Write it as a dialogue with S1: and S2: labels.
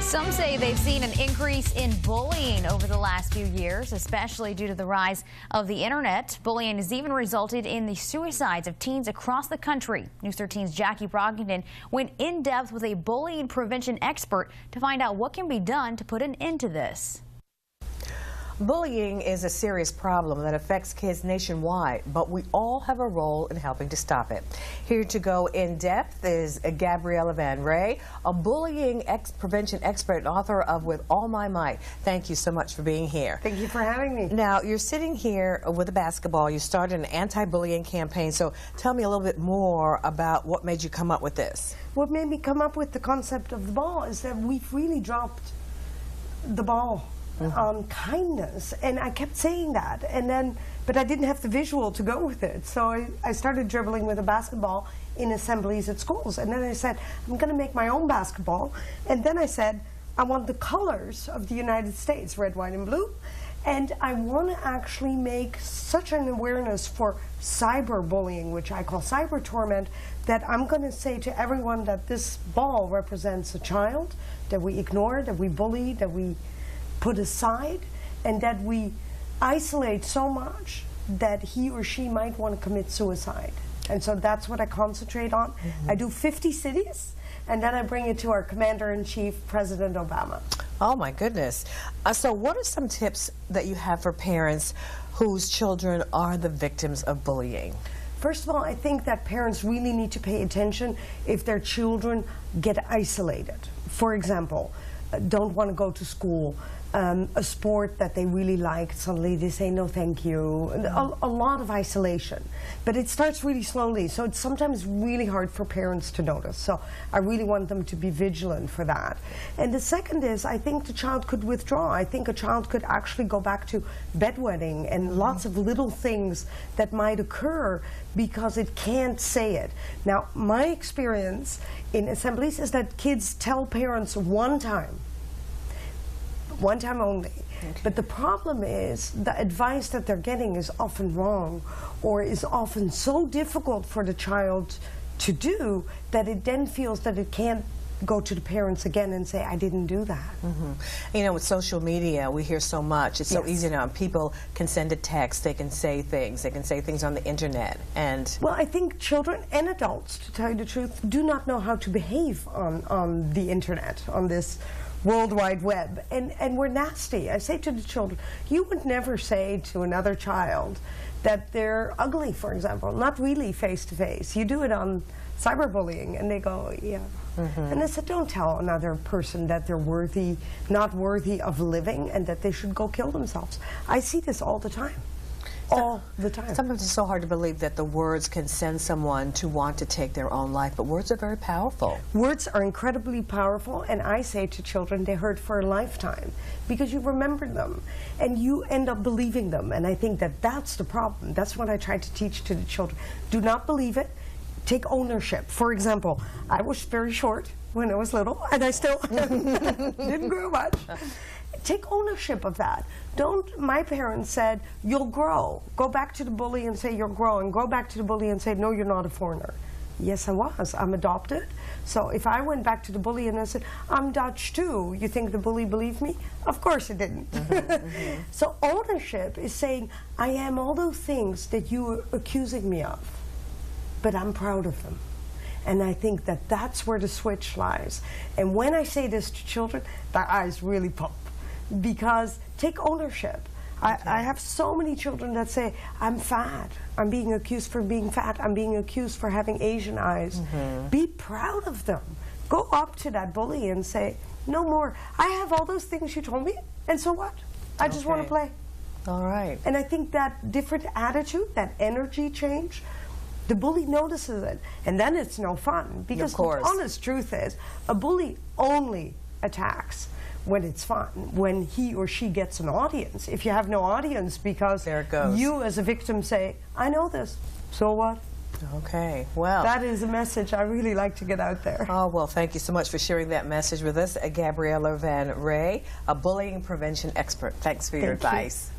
S1: Some say they've seen an increase in bullying over the last few years, especially due to the rise of the internet. Bullying has even resulted in the suicides of teens across the country. News 13's Jackie Brockington went in depth with a bullying prevention expert to find out what can be done to put an end to this.
S2: Bullying is a serious problem that affects kids nationwide, but we all have a role in helping to stop it. Here to go in depth is Gabriella Van Ray, a bullying prevention expert and author of With All My Might. Thank you so much for being here.
S3: Thank you for having me.
S2: Now, you're sitting here with a basketball. You started an anti-bullying campaign, so tell me a little bit more about what made you come up with this.
S3: What made me come up with the concept of the ball is that we've really dropped the ball. On kindness, and I kept saying that, but I didn't have the visual to go with it, so I started dribbling with a basketball in assemblies at schools, and then I said, I'm going to make my own basketball, and then I said, I want the colors of the United States, red, white, and blue, and I want to actually make such an awareness for cyberbullying, which I call cyber torment, that I'm going to say to everyone that this ball represents a child that we ignore, that we bully, that we put aside, and that we isolate so much that he or she might want to commit suicide. And so that's what I concentrate on. I do 50 cities, and then I bring it to our Commander-in-Chief, President Obama.
S2: Oh my goodness. So what are some tips that you have for parents whose children are the victims of bullying?
S3: First of all, I think that parents really need to pay attention if their children get isolated. For example, don't want to go to school, a sport that they really like, suddenly they say no thank you, a lot of isolation. But it starts really slowly, so it's sometimes really hard for parents to notice. So I really want them to be vigilant for that. And the second is, I think the child could withdraw. I think a child could actually go back to bedwetting and lots of little things that might occur because it can't say it. Now, my experience in assemblies is that kids tell parents one time only. Okay. But the problem is the advice that they're getting is often wrong, or is often so difficult for the child to do that it then feels that it can't go to the parents again and say, I didn't do that.
S2: You know, with social media, we hear so much. It's so easy now. People can send a text, they can say things on the internet. And
S3: well, I think children and adults, to tell you the truth, do not know how to behave on the internet, on this World Wide Web, and we're nasty. I say to the children, you would never say to another child that they're ugly, for example, not really face to face. You do it on cyberbullying, and they go, yeah. And I said, don't tell another person that they're not worthy of living, and that they should go kill themselves. I see this all the time. All the time.
S2: Sometimes it's so hard to believe that the words can send someone to want to take their own life, but words are very powerful.
S3: Words are incredibly powerful, and I say to children, they hurt for a lifetime because you remember them and you end up believing them, and I think that that's the problem. That's what I try to teach to the children. Do not believe it. Take ownership. For example, I was very short when I was little, and I still didn't grow much. Take ownership of that. My parents said, you'll grow. Go back to the bully and say you're growing. Go back to the bully and say, no, you're not a foreigner. Yes, I was. I'm adopted. So if I went back to the bully and I said, I'm Dutch too, you think the bully believed me? Of course it didn't. So ownership is saying, I am all those things that you are accusing me of, but I'm proud of them. And I think that that's where the switch lies. And when I say this to children, their eyes really pop. Because take ownership. I have so many children that say, I'm fat. I'm being accused for being fat. I'm being accused for having Asian eyes. Be proud of them. Go up to that bully and say, no more. I have all those things you told me, and so what? I just want to play.
S2: All right.
S3: And I think that different attitude, that energy change, the bully notices it, and then it's no fun. Because the honest truth is, a bully only attacks when it's fun, when he or she gets an audience. If you have no audience because you as a victim say, I know this, so what?
S2: Okay, well.
S3: That is a message I really like to get out there.
S2: Oh, well, thank you so much for sharing that message with us. Gabriella Van Ray, a bullying prevention expert. Thanks for your advice.